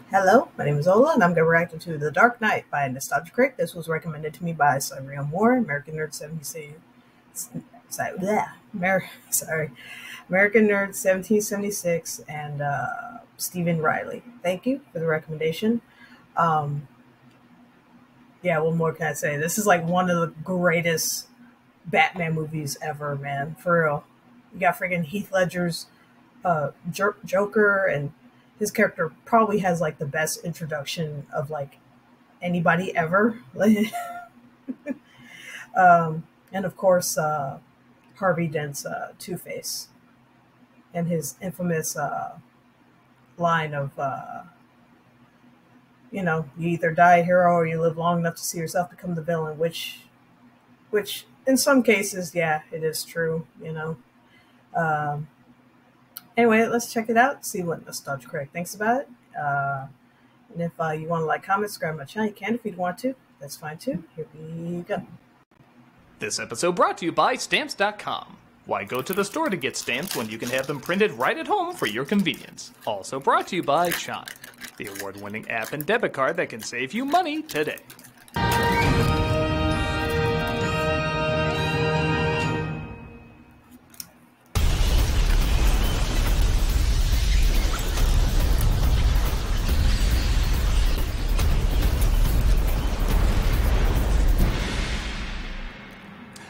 Hello, my name is Ola, and I'm going to react to The Dark Knight by Nostalgia Critic. This was recommended to me by Cyriel Moore, American Nerd 76. American Nerd 1776, and Stephen Riley. Thank you for the recommendation. Yeah, what more can I say? This is like one of the greatest Batman movies ever, man. For real. You got freaking Heath Ledger's Joker, and his character probably has like the best introduction of like anybody ever. And of course, Harvey Dent's Two-Face and his infamous line of, you either die a hero or you live long enough to see yourself become the villain, which in some cases, yeah, it is true. Anyway, let's check it out, see what Nostalgia Critic thinks about it. And if you want to like, comment, subscribe to my channel, you can if you want to. That's fine too. Here we go. This episode brought to you by Stamps.com. Why go to the store to get stamps when you can have them printed right at home for your convenience? Also brought to you by Chime, the award-winning app and debit card that can save you money today.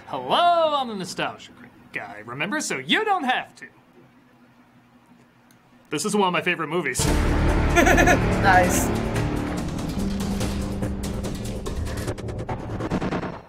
Hello, I'm the Nostalgia Critic guy, remember? So you don't have to. This is one of my favorite movies. Nice.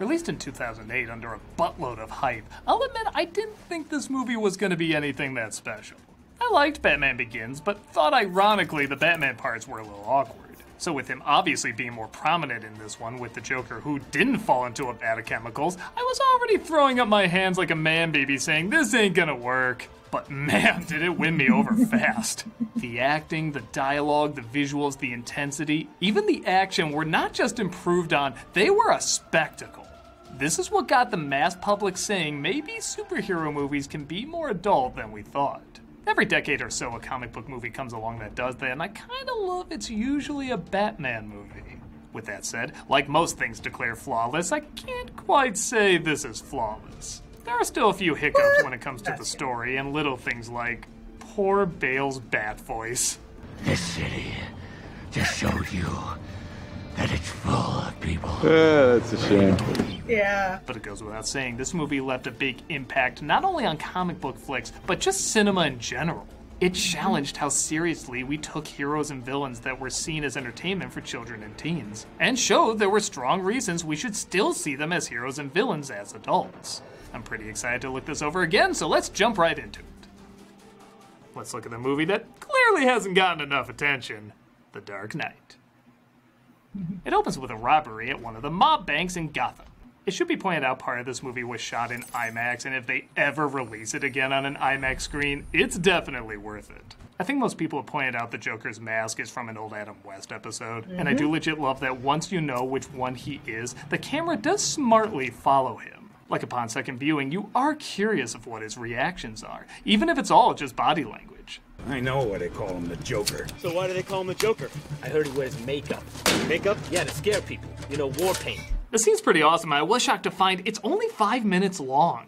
Released in 2008 under a buttload of hype, I'll admit I didn't think this movie was going to be anything that special. I liked Batman Begins, but thought ironically the Batman parts were a little awkward. So with him obviously being more prominent in this one with the Joker who didn't fall into a vat of chemicals, I was already throwing up my hands like a man baby saying, this ain't gonna work. But man, did it win me over fast. The acting, the dialogue, the visuals, the intensity, even the action were not just improved on, they were a spectacle. This is what got the mass public saying maybe superhero movies can be more adult than we thought. Every decade or so a comic book movie comes along that does that, and I kinda love it's usually a Batman movie. With that said, like most things declared flawless, I can't quite say this is flawless. There are still a few hiccups when it comes to the story, and little things like poor Bale's bat voice. This city just showed you that it's full of people. That's a shame. Yeah. But it goes without saying, this movie left a big impact not only on comic book flicks, but just cinema in general. It challenged how seriously we took heroes and villains that were seen as entertainment for children and teens, and showed there were strong reasons we should still see them as heroes and villains as adults. I'm pretty excited to look this over again, so let's jump right into it. Let's look at the movie that clearly hasn't gotten enough attention, The Dark Knight. It opens with a robbery at one of the mob banks in Gotham. It should be pointed out part of this movie was shot in IMAX, and if they ever release it again on an IMAX screen, it's definitely worth it. I think most people have pointed out the Joker's mask is from an old Adam West episode, and I do legit love that once you know which one he is, the camera does smartly follow him. Like upon second viewing, you are curious of what his reactions are, even if it's all just body language. I know why they call him the Joker. So why do they call him the Joker? I heard he wears makeup. Makeup? Yeah, to scare people. You know, war paint. The scene's pretty awesome. I was shocked to find it's only 5 minutes long.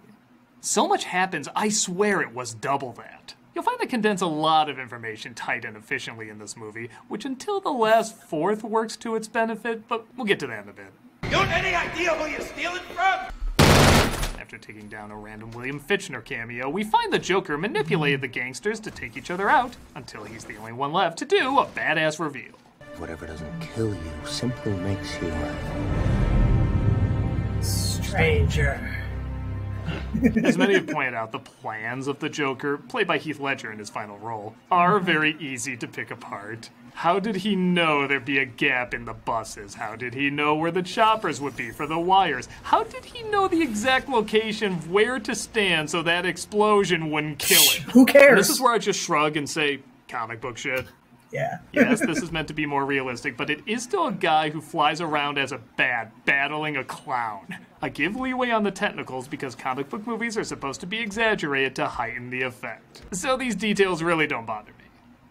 So much happens, I swear it was double that. You'll find they condense a lot of information tight and efficiently in this movie, which until the last fourth works to its benefit, but we'll get to that in a bit. You have any idea who you're stealing from? After taking down a random William Fichtner cameo, we find the Joker manipulated the gangsters to take each other out, until he's the only one left to do a badass reveal. Whatever doesn't kill you simply makes you Stranger. As many have pointed out, the plans of the Joker, played by Heath Ledger in his final role, are very easy to pick apart. How did he know there'd be a gap in the buses? How did he know where the choppers would be for the wires? How did he know the exact location of where to stand so that explosion wouldn't kill him? Who cares? And this is where I just shrug and say, comic book shit. Yeah. Yes, this is meant to be more realistic, but it is still a guy who flies around as a bat, battling a clown. I give leeway on the technicals because comic book movies are supposed to be exaggerated to heighten the effect. So these details really don't bother me.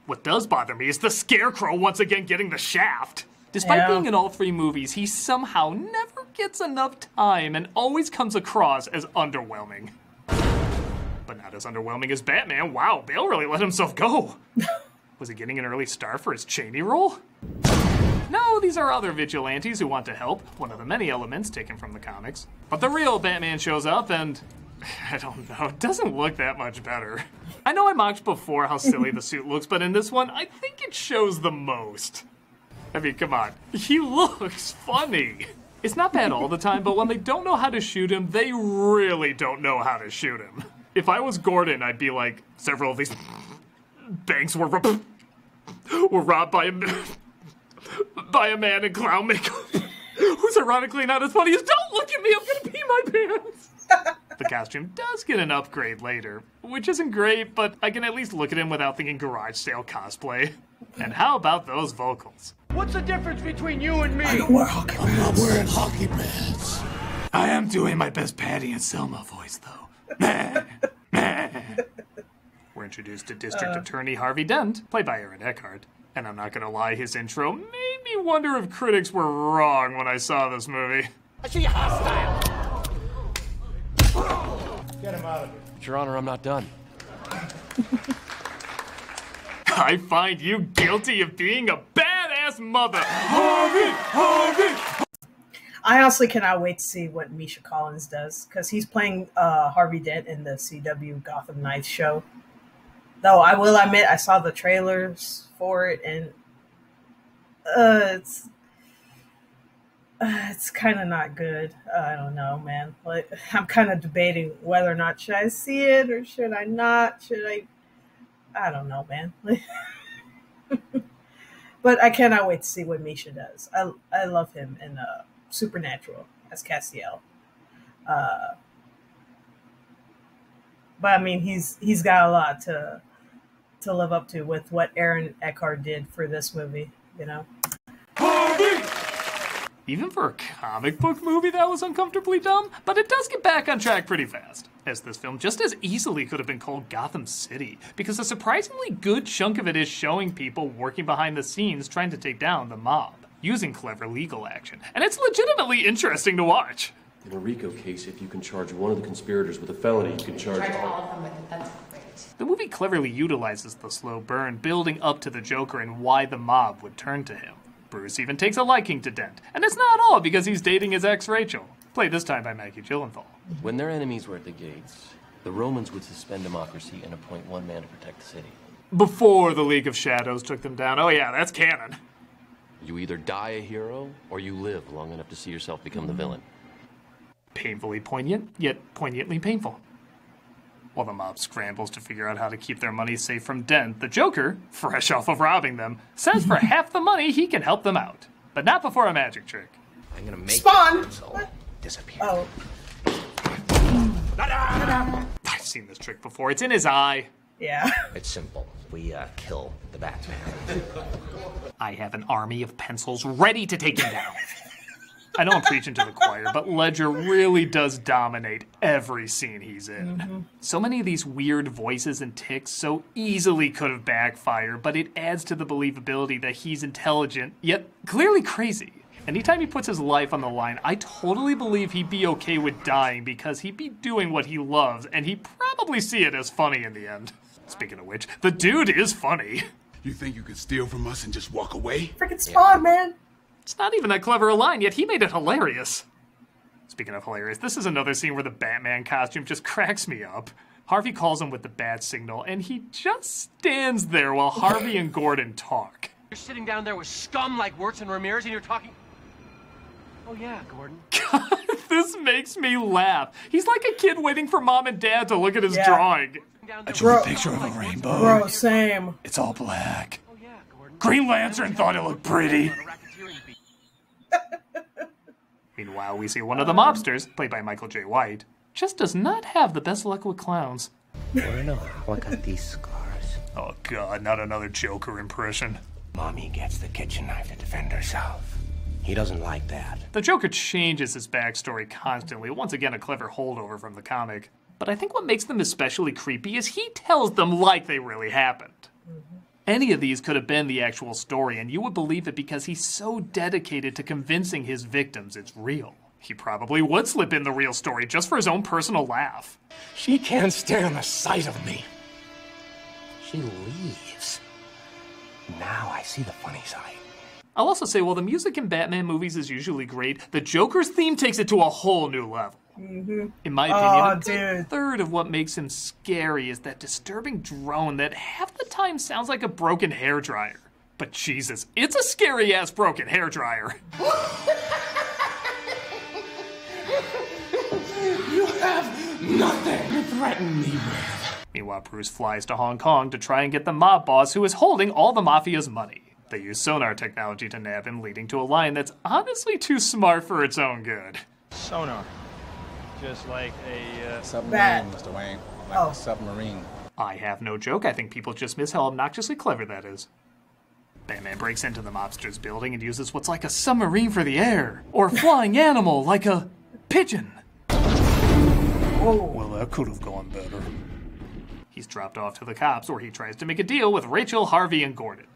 What does bother me is the Scarecrow once again getting the shaft. Despite being in all three movies, he somehow never gets enough time and always comes across as underwhelming. But not as underwhelming as Batman. Wow, Bale really let himself go. Was he getting an early star for his Cheney role? No, these are other vigilantes who want to help, one of the many elements taken from the comics. But the real Batman shows up and, I don't know, it doesn't look that much better. I know I mocked before how silly the suit looks, but in this one, I think it shows the most. I mean, come on, he looks funny. It's not bad all the time, but when they don't know how to shoot him, they really don't know how to shoot him. If I was Gordon, I'd be like, several of these banks were robbed by a man in clown makeup who's ironically not as funny as, don't look at me, I'm gonna pee my pants. The costume does get an upgrade later, which isn't great, but I can at least look at him without thinking garage sale cosplay. And how about those vocals? What's the difference between you and me? I'm not wearing hockey pads. I am doing my best Patty and Selma voice, though. We're introduced to District Attorney Harvey Dent, played by Aaron Eckhart. And I'm not gonna lie, his intro made me wonder if critics were wrong when I saw this movie. I see you hostile. Get him out of here. Your Honor, I'm not done. I find you guilty of being a badass mother. Harvey! Harvey! I honestly cannot wait to see what Misha Collins does, because he's playing Harvey Dent in the CW Gotham Knights show. Though I will admit, I saw the trailers for it, and it's kind of not good. I don't know, man. Like, I'm kind of debating whether or not should I see it or should I not. I don't know, man. But I cannot wait to see what Misha does. I love him in Supernatural as Castiel. But I mean, he's got a lot to live up to with what Aaron Eckhart did for this movie, you know? Even for a comic book movie, that was uncomfortably dumb, but it does get back on track pretty fast. As this film just as easily could have been called Gotham City, because a surprisingly good chunk of it is showing people working behind the scenes trying to take down the mob, using clever legal action. And it's legitimately interesting to watch. In a RICO case, if you can charge one of the conspirators with a felony, you can charge all of them with it. That's great. The movie cleverly utilizes the slow burn, building up to the Joker and why the mob would turn to him. Bruce even takes a liking to Dent, and it's not all because he's dating his ex Rachel, played this time by Maggie Gyllenhaal. When their enemies were at the gates, the Romans would suspend democracy and appoint one man to protect the city. Before the League of Shadows took them down. Oh yeah, that's canon. You either die a hero, or you live long enough to see yourself become the villain. Painfully poignant, yet poignantly painful. While the mob scrambles to figure out how to keep their money safe from Dent, the Joker, fresh off of robbing them, says for half the money he can help them out. But not before a magic trick. I'm gonna make Spawn! disappear. Oh. I've seen this trick before. It's in his eye. Yeah. It's simple. We kill the Batman. I have an army of pencils ready to take him down. I know I'm preaching to the choir, but Ledger really does dominate every scene he's in. Mm-hmm. So many of these weird voices and tics so easily could have backfired, but it adds to the believability that he's intelligent, yet clearly crazy. Anytime he puts his life on the line, I totally believe he'd be okay with dying because he'd be doing what he loves, and he'd probably see it as funny in the end. Speaking of which, the dude is funny. You think you could steal from us and just walk away? Freaking Spawn, man. It's not even that clever a line, yet he made it hilarious. Speaking of hilarious, this is another scene where the Batman costume just cracks me up. Harvey calls him with the bat signal, and he just stands there while Harvey and Gordon talk. You're sitting down there with scum like Wirtz and Ramirez and you're talking... Oh yeah, Gordon. God, this makes me laugh. He's like a kid waiting for mom and dad to look at his drawing. I drew a picture of a rainbow. Bro, same. It's all black. Oh yeah, Gordon. Green Lantern thought it looked pretty. Meanwhile, we see one of the mobsters, played by Michael J. White, just does not have the best luck with clowns. Bueno, look at these scars. Oh god, not another Joker impression. Mommy gets the kitchen knife to defend herself. He doesn't like that. The Joker changes his backstory constantly, once again a clever holdover from the comic. But I think what makes them especially creepy is he tells them like they really happened. Mm-hmm. Any of these could have been the actual story, and you would believe it because he's so dedicated to convincing his victims it's real. He probably would slip in the real story just for his own personal laugh. She can't stand the sight of me. She leaves. Now I see the funny side. I'll also say, while the music in Batman movies is usually great, the Joker's theme takes it to a whole new level. In my opinion, a good third of what makes him scary is that disturbing drone that half the time sounds like a broken hairdryer. But Jesus, it's a scary-ass broken hairdryer. You have nothing to threaten me with. Meanwhile, Bruce flies to Hong Kong to try and get the mob boss who is holding all the mafia's money. They use sonar technology to nab him, leading to a line that's honestly too smart for its own good. Sonar. Just like a submarine, Mr. Wayne. Like a submarine. I have no joke. I think people just miss how obnoxiously clever that is. Batman breaks into the mobster's building and uses what's like a submarine for the air. Or a flying animal like a pigeon. Well, that could have gone better. He's dropped off to the cops, or he tries to make a deal with Rachel, Harvey, and Gordon.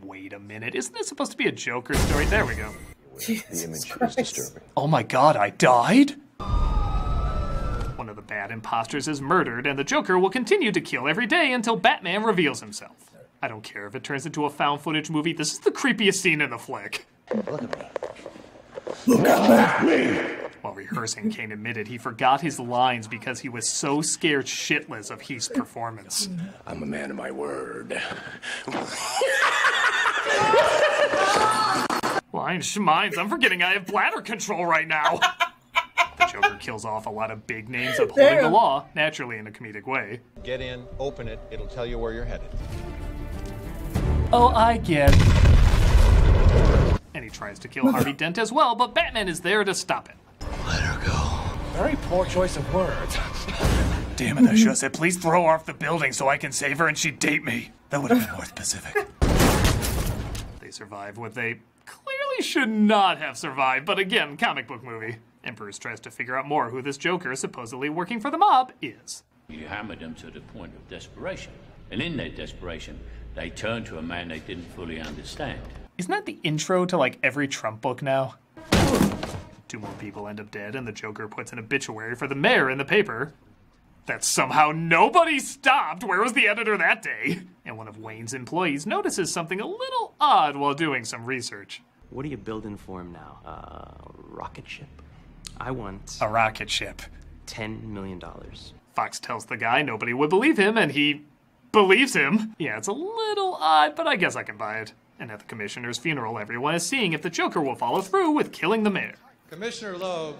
Wait a minute, isn't this supposed to be a Joker story? There we go. The image is disturbing. Oh my god, I died? One of the bad imposters is murdered, and the Joker will continue to kill every day until Batman reveals himself. I don't care if it turns into a found footage movie, this is the creepiest scene in the flick. Look at me. Look at me! While rehearsing, Kane admitted he forgot his lines because he was so scared shitless of Heath's performance. I'm a man of my word. Lines schmines, I'm forgetting I have bladder control right now. The Joker kills off a lot of big names upholding the law, naturally in a comedic way. Get in, open it, it'll tell you where you're headed. Oh, I get. And he tries to kill Harvey Dent as well, but Batman is there to stop it. Let her go. Very poor choice of words. Damn it, I should have said, please throw her off the building so I can save her and she'd date me. That would have been more specific. They survive what they clearly should not have survived, but again, comic book movie. And Bruce tries to figure out more who this Joker, supposedly working for the mob, is. You hammered them to the point of desperation. And in their desperation, they turned to a man they didn't fully understand. Isn't that the intro to like every Trump book now? 2 more people end up dead, and the Joker puts an obituary for the mayor in the paper. That somehow nobody stopped! Where was the editor that day? And one of Wayne's employees notices something a little odd while doing some research. What are you building for him now? Rocket ship? I want A rocket ship. $10 million. Fox tells the guy nobody would believe him, and he believes him. Yeah, it's a little odd, but I guess I can buy it. And at the commissioner's funeral, everyone is seeing if the Joker will follow through with killing the mayor. Commissioner Loeb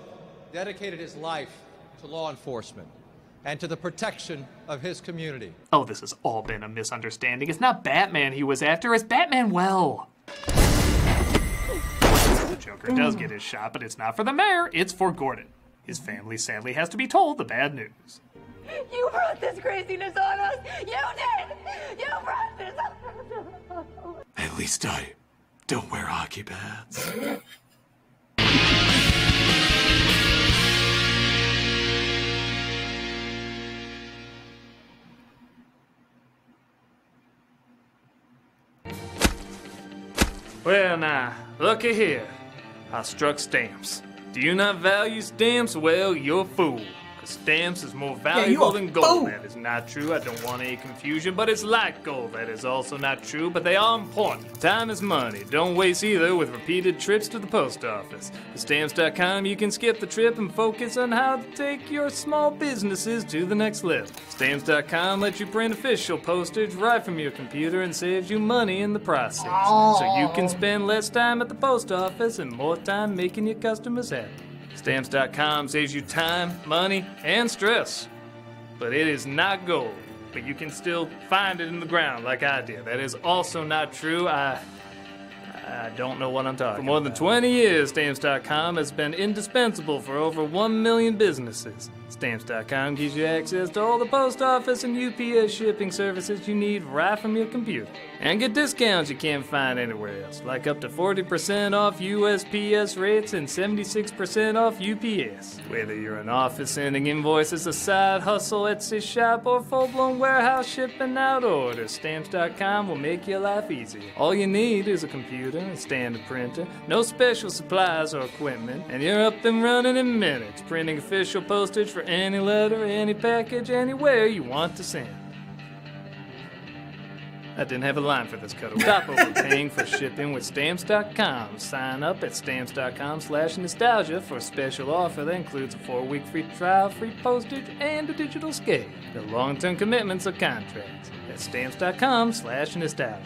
dedicated his life to law enforcement and to the protection of his community. Oh, this has all been a misunderstanding. It's not Batman he was after, it's Batman well. The Joker does get his shot, but it's not for the mayor, it's for Gordon. His family sadly has to be told the bad news. You brought this craziness on us! You did! You brought this on us! At least I don't wear hockey pads. Well now, looky here. I struck stamps. Do you not value stamps? Well, you're a fool. Because stamps is more valuable than gold. That is not true. I don't want any confusion, but it's like gold. That is also not true, but they are important. Time is money. Don't waste either with repeated trips to the post office. With Stamps.com, you can skip the trip and focus on how to take your small businesses to the next level. Stamps.com lets you print official postage right from your computer and saves you money in the process. So you can spend less time at the post office and more time making your customers happy. Stamps.com saves you time, money, and stress. But it is not gold. But you can still find it in the ground like I did. That is also not true. I don't know what I'm talking about. For more than 20 years, Stamps.com has been indispensable for over 1 million businesses. Stamps.com gives you access to all the post office and UPS shipping services you need right from your computer. And get discounts you can't find anywhere else, like up to 40% off USPS rates and 76% off UPS. Whether you're an office sending invoices, a side hustle, Etsy shop, or full-blown warehouse shipping out orders, Stamps.com will make your life easier. All you need is a computer, a standard printer, no special supplies or equipment, and you're up and running in minutes, printing official postage for any letter, any package, anywhere you want to send. I didn't have a line for this cutaway. Stop overpaying for shipping with Stamps.com. Sign up at Stamps.com/nostalgia for a special offer that includes a 4-week free trial, free postage, and a digital scale. The long-term commitments or contracts at Stamps.com/nostalgia.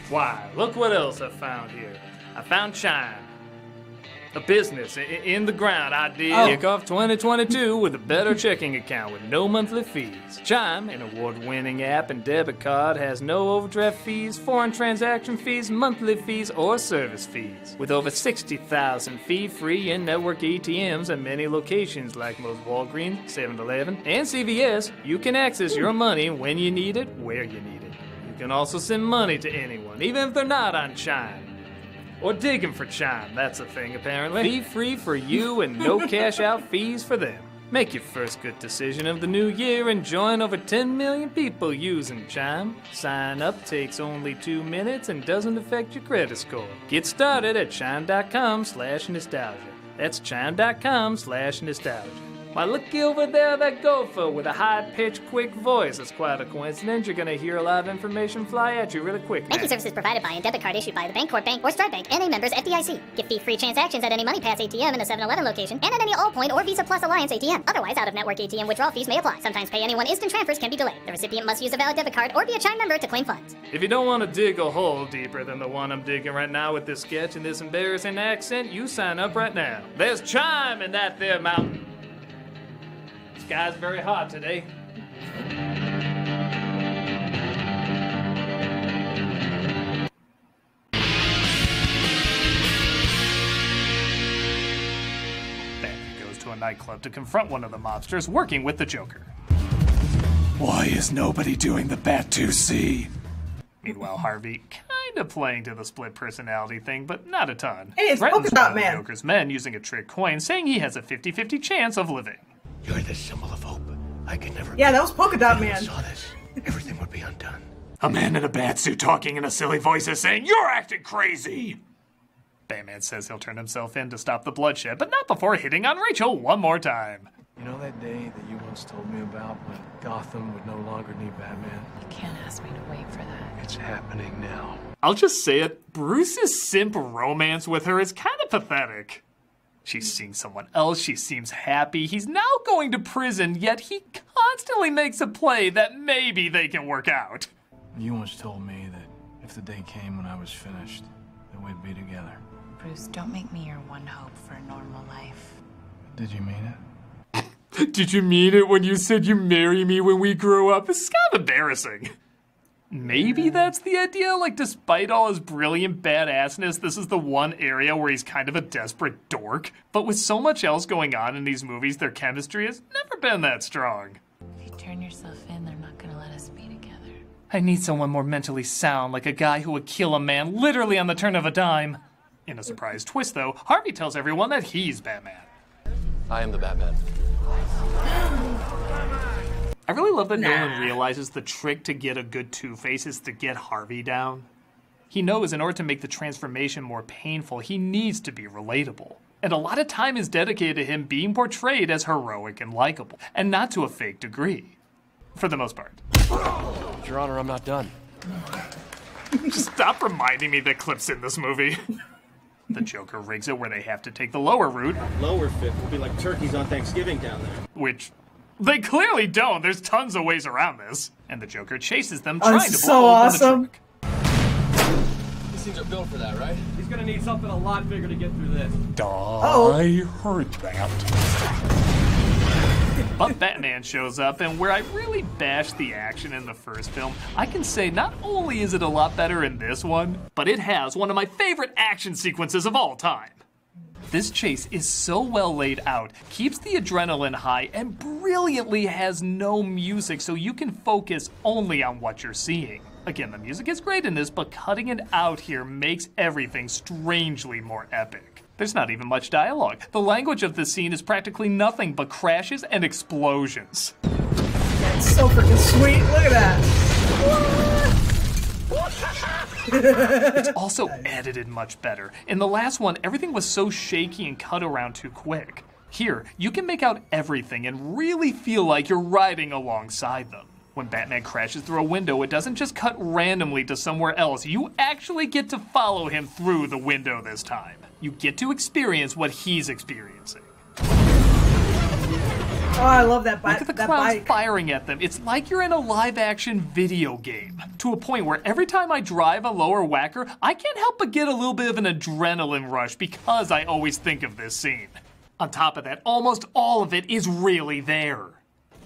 Why, look what else I found here. I found Chime. A business in the ground idea. Kick off 2022 with a better checking account with no monthly fees. Chime, an award-winning app and debit card, has no overdraft fees, foreign transaction fees, monthly fees, or service fees. With over 60,000 fee-free in-network ATMs at many locations like most Walgreens, 7-Eleven, and CVS, you can access your money when you need it, where you need it. You can also send money to anyone, even if they're not on Chime. Or digging for Chime, that's a thing apparently. Fee-free for you and no cash-out fees for them. Make your first good decision of the new year and join over 10 million people using Chime. Sign up takes only 2 minutes and doesn't affect your credit score. Get started at chime.com/nostalgia. That's chime.com/nostalgia. Why, looky over there, that gopher with a high-pitched, quick voice. It's quite a coincidence. You're gonna hear a lot of information fly at you really quick. Banking services provided by and debit card issued by the Bancorp Bank or Stride Bank, NA members FDIC. Get fee-free transactions at any MoneyPass ATM in the 7-Eleven location and at any Allpoint or Visa Plus Alliance ATM. Otherwise, out-of-network ATM withdrawal fees may apply. Sometimes pay anyone instant transfers can be delayed. The recipient must use a valid debit card or be a Chime member to claim funds. If you don't want to dig a hole deeper than the one I'm digging right now with this sketch and this embarrassing accent, you sign up right now. There's Chime in that there mountain. Sky's very hot today. Batman goes to a nightclub to confront one of the mobsters working with the Joker. Why is nobody doing the Bat-2C? Meanwhile, Harvey kinda playing to the split personality thing, but not a ton. Hey, it's Threatens Polka one Dot of the Man. Joker's men using a trick coin, saying he has a 50-50 chance of living. You're the symbol of hope. I could never. Yeah, that was Polka Dot Man. If I saw this, everything would be undone. A man in a bat suit talking in a silly voice is saying, "You're acting crazy!" Batman says he'll turn himself in to stop the bloodshed, but not before hitting on Rachel one more time. You know that day that you once told me about when Gotham would no longer need Batman? You can't ask me to wait for that. It's happening now. I'll just say it, Bruce's simp romance with her is kind of pathetic. She's seeing someone else, she seems happy, he's now going to prison, yet he constantly makes a play that maybe they can work out. You once told me that if the day came when I was finished, that we'd be together. Bruce, don't make me your one hope for a normal life. Did you mean it? Did you mean it when you said you marry me when we grow up? This is kind of embarrassing. Maybe that's the idea, like despite all his brilliant badassness, this is the one area where he's kind of a desperate dork. But with so much else going on in these movies, their chemistry has never been that strong. If you turn yourself in, they're not gonna let us be together. I need someone more mentally sound, like a guy who would kill a man literally on the turn of a dime. In a surprise twist, though, Harvey tells everyone that he's Batman. I am the Batman. I really love that Nolan realizes the trick to get a good Two-Face is to get Harvey down. He knows in order to make the transformation more painful, he needs to be relatable. And a lot of time is dedicated to him being portrayed as heroic and likable, and not to a fake degree. For the most part. Your Honor, I'm not done. Just stop reminding me that clip's in this movie. The Joker rigs it where they have to take the lower route. Lower fifth will be like turkeys on Thanksgiving down there. Which they clearly don't. There's tons of ways around this. And the Joker chases them, trying to so blow awesome. open the truck. These things are built for that, right? He's gonna need something a lot bigger to get through this. I heard that. But Batman shows up, and where I really bashed the action in the first film, I can say not only is it a lot better in this one, but it has one of my favorite action sequences of all time. This chase is so well laid out, keeps the adrenaline high, and brilliantly has no music so you can focus only on what you're seeing. Again, the music is great in this, but cutting it out here makes everything strangely more epic. There's not even much dialogue. The language of this scene is practically nothing but crashes and explosions. That's so freaking sweet. Look at that. It's also edited much better. In the last one, everything was so shaky and cut around too quick. Here, you can make out everything and really feel like you're riding alongside them. When Batman crashes through a window, it doesn't just cut randomly to somewhere else. You actually get to follow him through the window this time. You get to experience what he's experiencing. Oh, I love that bike. Look at the clowns firing at them. It's like you're in a live-action video game. To a point where every time I drive a lower whacker, I can't help but get a little bit of an adrenaline rush because I always think of this scene. On top of that, almost all of it is really there.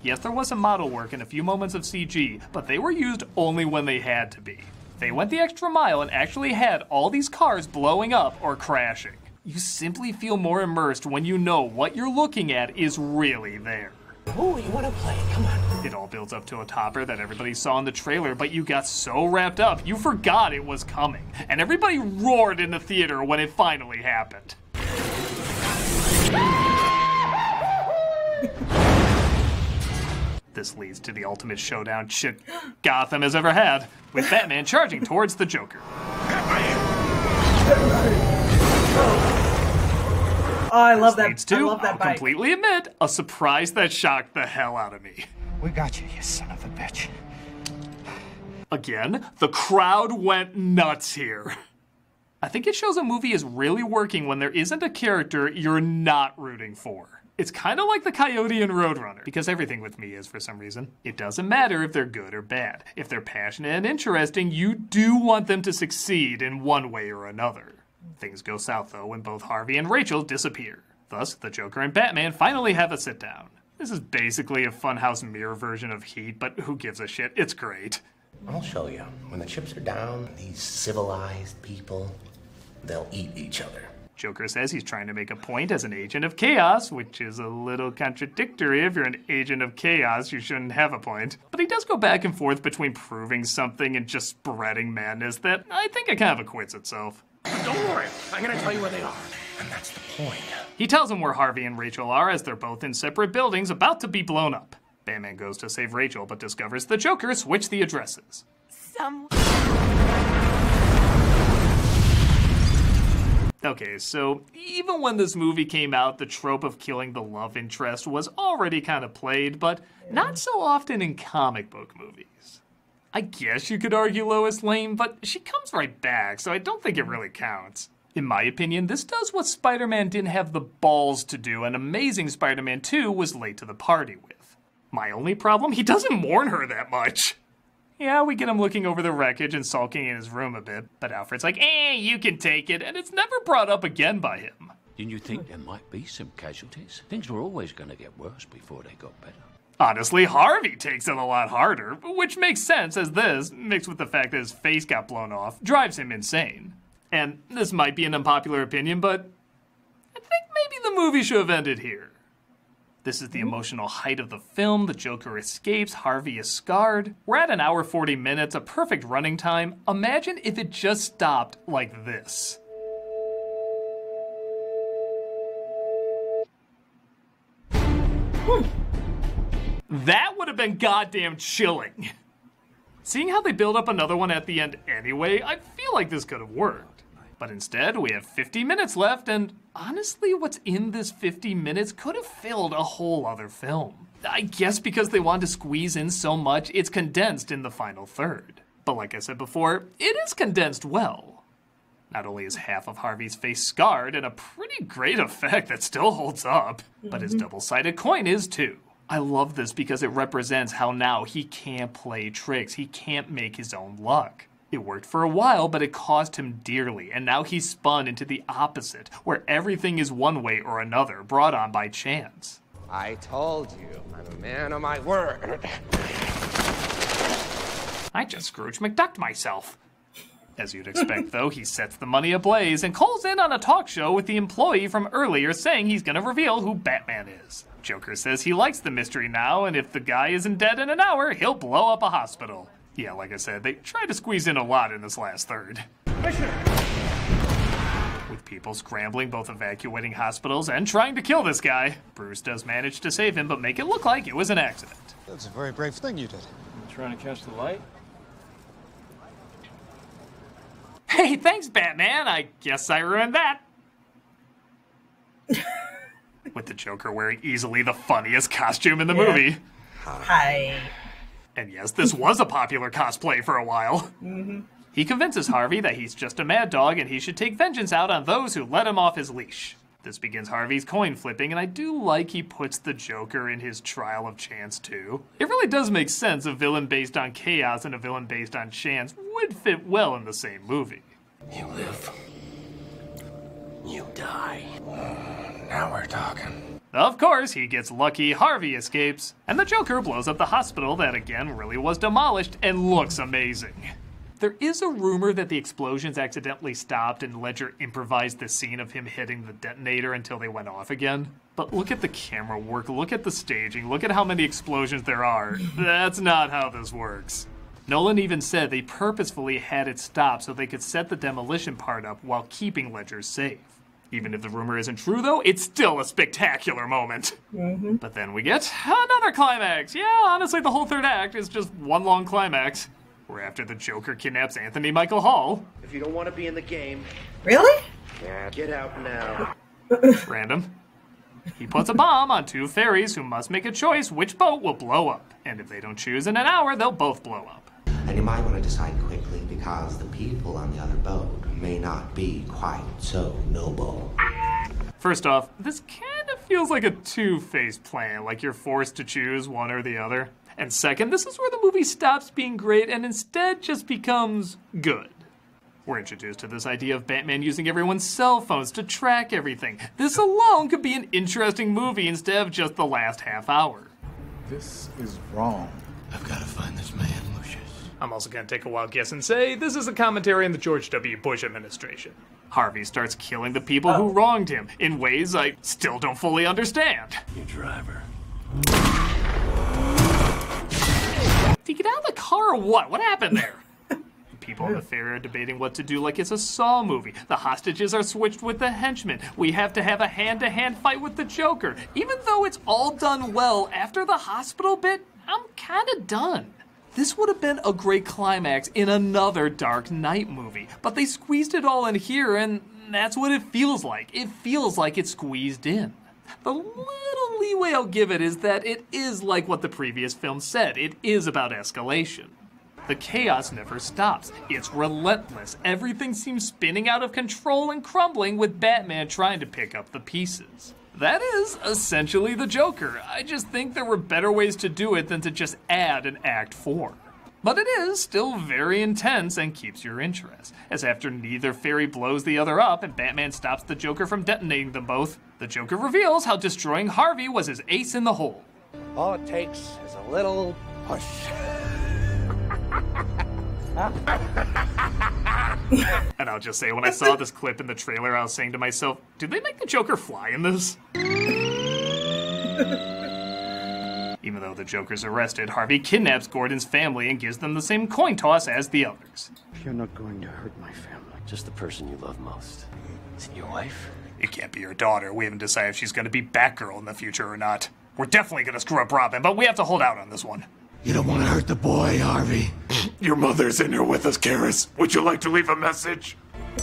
Yes, there was some model work and a few moments of CG, but they were used only when they had to be. They went the extra mile and actually had all these cars blowing up or crashing. You simply feel more immersed when you know what you're looking at is really there. Oh, you want to play? Come on. It all builds up to a topper that everybody saw in the trailer, but you got so wrapped up, you forgot it was coming. And everybody roared in the theater when it finally happened. This leads to the ultimate showdown shit Gotham has ever had, with Batman charging towards the Joker. Oh, I love that. Leads to, I love that I'll bike. completely admit, a surprise that shocked the hell out of me. We got you, you son of a bitch. Again, the crowd went nuts here. I think it shows a movie is really working when there isn't a character you're not rooting for. It's kind of like the Coyote and Roadrunner, because everything with me is for some reason. It doesn't matter if they're good or bad. If they're passionate and interesting, you do want them to succeed in one way or another. Things go south, though, when both Harvey and Rachel disappear. Thus, the Joker and Batman finally have a sit-down. This is basically a Funhouse mirror version of Heat, but who gives a shit? It's great. I'll show you. When the chips are down, these civilized people, they'll eat each other. Joker says he's trying to make a point as an agent of chaos, which is a little contradictory. If you're an agent of chaos, you shouldn't have a point. But he does go back and forth between proving something and just spreading madness that I think it kind of acquits itself. Don't worry, I'm gonna tell you where they are. And that's the point. He tells him where Harvey and Rachel are as they're both in separate buildings about to be blown up. Batman goes to save Rachel, but discovers the Joker switched the addresses. Okay, so even when this movie came out, the trope of killing the love interest was already kind of played, but not so often in comic book movies. I guess you could argue Lois Lane, but she comes right back, so I don't think it really counts. In my opinion, this does what Spider-Man didn't have the balls to do, and Amazing Spider-Man 2 was late to the party with. My only problem, he doesn't mourn her that much. Yeah, we get him looking over the wreckage and sulking in his room a bit, but Alfred's like, you can take it, and it's never brought up again by him. Didn't you think there might be some casualties? Things were always going to get worse before they got better. Honestly, Harvey takes it a lot harder, which makes sense as this, mixed with the fact that his face got blown off, drives him insane. And this might be an unpopular opinion, but I think maybe the movie should have ended here. This is the emotional height of the film. The Joker escapes. Harvey is scarred. We're at 1 hour 40 minutes, a perfect running time. Imagine if it just stopped like this. That would have been goddamn chilling. Seeing how they build up another one at the end anyway, I feel like this could have worked. But instead, we have 50 minutes left, and honestly, what's in this 50 minutes could have filled a whole other film. I guess because they wanted to squeeze in so much, it's condensed in the final third. But like I said before, it is condensed well. Not only is half of Harvey's face scarred, and a pretty great effect that still holds up, but his double-sided coin is too. I love this because it represents how now he can't play tricks, he can't make his own luck. It worked for a while, but it cost him dearly, and now he's spun into the opposite, where everything is one way or another, brought on by chance. I told you, I'm a man of my word. I just Scrooge McDucked myself. As you'd expect, though, he sets the money ablaze and calls in on a talk show with the employee from earlier saying he's gonna reveal who Batman is. Joker says he likes the mystery now, and if the guy isn't dead in an hour, he'll blow up a hospital. Yeah, like I said, they tried to squeeze in a lot in this last third. With people scrambling, both evacuating hospitals and trying to kill this guy, Bruce does manage to save him, but make it look like it was an accident. That's a very brave thing you did. Trying to catch the light? Hey, thanks, Batman. I guess I ruined that. With the Joker wearing easily the funniest costume in the movie. Hi. And yes, this was a popular cosplay for a while. He convinces Harvey that he's just a mad dog and he should take vengeance out on those who let him off his leash. This begins Harvey's coin flipping, and I do like he puts the Joker in his trial of chance, too. It really does make sense a villain based on chaos and a villain based on chance would fit well in the same movie. You live. You die. Now we're talking. Of course, he gets lucky, Harvey escapes, and the Joker blows up the hospital that again really was demolished and looks amazing. There is a rumor that the explosions accidentally stopped and Ledger improvised the scene of him hitting the detonator until they went off again. But look at the camera work, look at the staging, look at how many explosions there are. That's not how this works. Nolan even said they purposefully had it stop so they could set the demolition part up while keeping Ledger safe. Even if the rumor isn't true, though, it's still a spectacular moment. But then we get another climax. Yeah, honestly, the whole third act is just one long climax. Where after the Joker kidnaps Anthony Michael Hall. If you don't want to be in the game... Really? Yeah, get out now. Random. He puts a bomb on two fairies who must make a choice which boat will blow up. And if they don't choose in an hour, they'll both blow up. And you might want to decide quickly because the people on the other boat may not be quite so noble. First off, this kind of feels like a two-faced plan, like you're forced to choose one or the other. And second, this is where the movie stops being great and instead just becomes good. We're introduced to this idea of Batman using everyone's cell phones to track everything. This alone could be an interesting movie instead of just the last half hour. This is wrong. I've got to find this man, Lucius. I'm also going to take a wild guess and say this is a commentary on the George W. Bush administration. Harvey starts killing the people who wronged him in ways I still don't fully understand. Your driver. Did he get out of the car or what? What happened there? People on the ferry are debating what to do like it's a Saw movie. The hostages are switched with the henchmen. We have to have a hand-to-hand fight with the Joker. Even though it's all done well, after the hospital bit, I'm kind of done. This would have been a great climax in another Dark Knight movie, but they squeezed it all in here, and that's what it feels like. It feels like it's squeezed in. The little leeway I'll give it is that it is like what the previous film said. It is about escalation. The chaos never stops. It's relentless. Everything seems spinning out of control and crumbling with Batman trying to pick up the pieces. That is essentially the Joker. I just think there were better ways to do it than to just add an Act 4. But it is still very intense and keeps your interest, as after neither fairy blows the other up and Batman stops the Joker from detonating them both, the Joker reveals how destroying Harvey was his ace in the hole. All it takes is a little push. And I'll just say, when I saw this clip in the trailer, I was saying to myself, did they make the Joker fly in this? Even though the Joker's arrested, Harvey kidnaps Gordon's family and gives them the same coin toss as the others. You're not going to hurt my family. Just the person you love most. Is it your wife? It can't be your daughter. We haven't decided if she's going to be Batgirl in the future or not. We're definitely going to screw up Robin, but we have to hold out on this one. You don't want to hurt the boy, Harvey. Your mother's in here with us, Karis. Would you like to leave a message?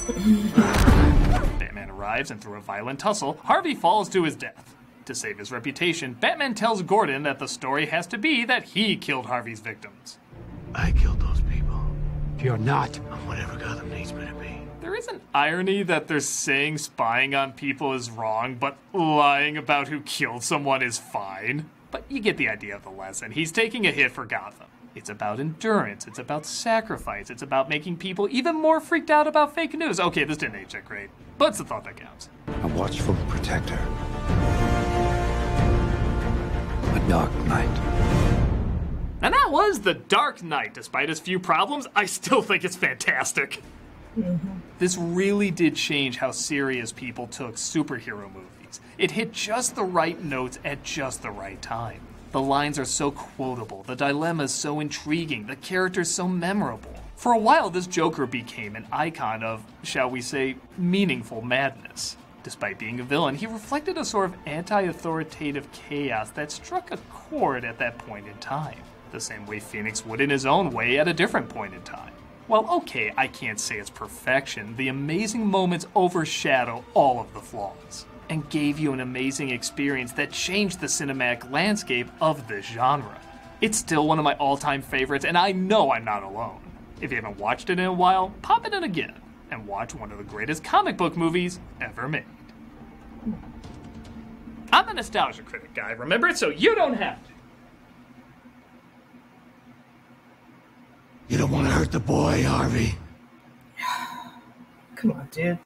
Batman arrives, and through a violent tussle, Harvey falls to his death. To save his reputation, Batman tells Gordon that the story has to be that he killed Harvey's victims. I killed those people. You're not. I'm whatever Gotham needs me to be. There is an irony that they're saying spying on people is wrong, but lying about who killed someone is fine. But you get the idea of the lesson. He's taking a hit for Gotham. It's about endurance, it's about sacrifice, it's about making people even more freaked out about fake news. Okay, this didn't age that great, but it's the thought that counts. A watchful protector. A dark knight. And that was The Dark Knight. Despite its few problems, I still think it's fantastic. This really did change how serious people took superhero movies. It hit just the right notes at just the right time. The lines are so quotable, the dilemma's so intriguing, the character's so memorable. For a while, this Joker became an icon of, shall we say, meaningful madness. Despite being a villain, he reflected a sort of anti-authoritative chaos that struck a chord at that point in time, the same way Phoenix would in his own way at a different point in time. Well, okay, I can't say it's perfection. The amazing moments overshadow all of the flaws, and gave you an amazing experience that changed the cinematic landscape of this genre. It's still one of my all-time favorites, and I know I'm not alone. If you haven't watched it in a while, pop it in again, and watch one of the greatest comic book movies ever made. I'm a nostalgia critic guy, remember? So you don't have to. You don't want to hurt the boy, Harvey. Come on, dude.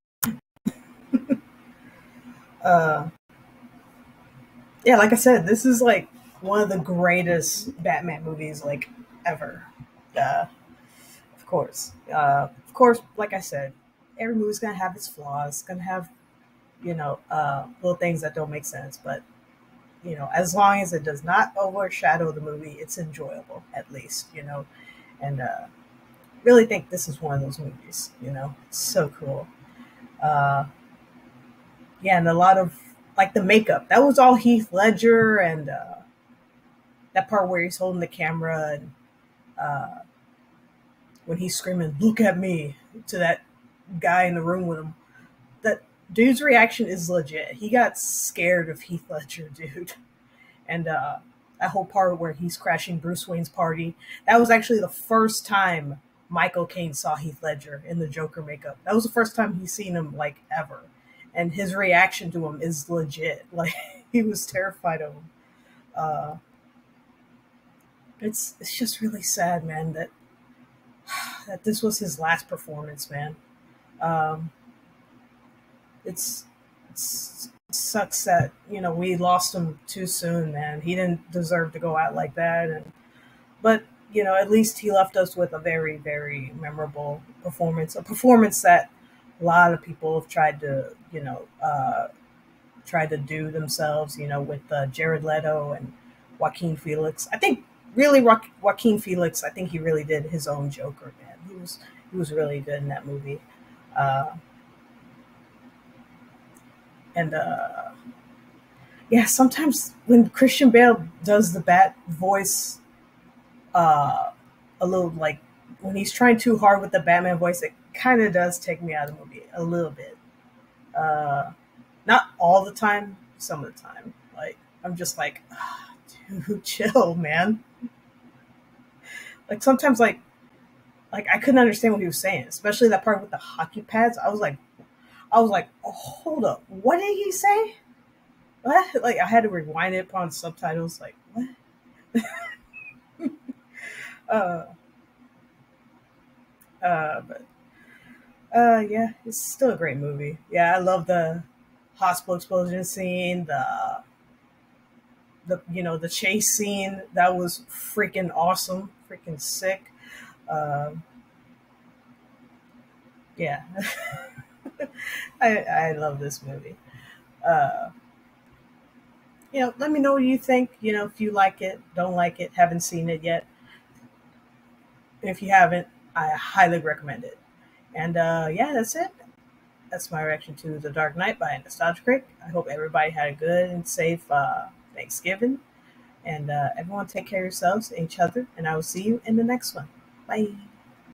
Yeah, like I said, this is like one of the greatest Batman movies like ever. Of course, like I said, every movie's gonna have its flaws, gonna have, little things that don't make sense, but as long as it does not overshadow the movie, it's enjoyable at least, and really think this is one of those movies, it's so cool. Yeah, and a lot of like the makeup, that was all Heath Ledger, and that part where he's holding the camera and when he's screaming, "Look at me," to that guy in the room with him. That dude's reaction is legit. He got scared of Heath Ledger, dude. And that whole part where he's crashing Bruce Wayne's party, that was actually the first time Michael Caine saw Heath Ledger in the Joker makeup. That was the first time he's seen him, like, ever. And his reaction to him is legit. Like, he was terrified of him. It's just really sad, man, that this was his last performance, man. It sucks that, we lost him too soon, man. He didn't deserve to go out like that. But at least he left us with a very, very memorable performance. A performance that a lot of people have tried to, do themselves, with Jared Leto and Joaquin Phoenix. I think really Joaquin Phoenix, I think he really did his own Joker, man. He was really good in that movie. Yeah, sometimes when Christian Bale does the Bat voice, a little, like when he's trying too hard with the Batman voice, it kind of does take me out of the movie a little bit. Not all the time, some of the time. Like, I'm just like, dude, chill, man. Like sometimes, like I couldn't understand what he was saying, especially that part with the hockey pads. I was like, oh, hold up, what did he say? What? Like, I had to rewind it upon subtitles. Like, what? Yeah, it's still a great movie. Yeah, I love the hospital explosion scene, the chase scene. That was freaking awesome, freaking sick. Yeah, I love this movie. Let me know what you think. If you like it, don't like it, haven't seen it yet. If you haven't, I highly recommend it. And yeah, that's it. That's my reaction to The Dark Knight by Nostalgia Critic. I hope everybody had a good and safe Thanksgiving. And everyone take care of yourselves and each other. And I will see you in the next one. Bye.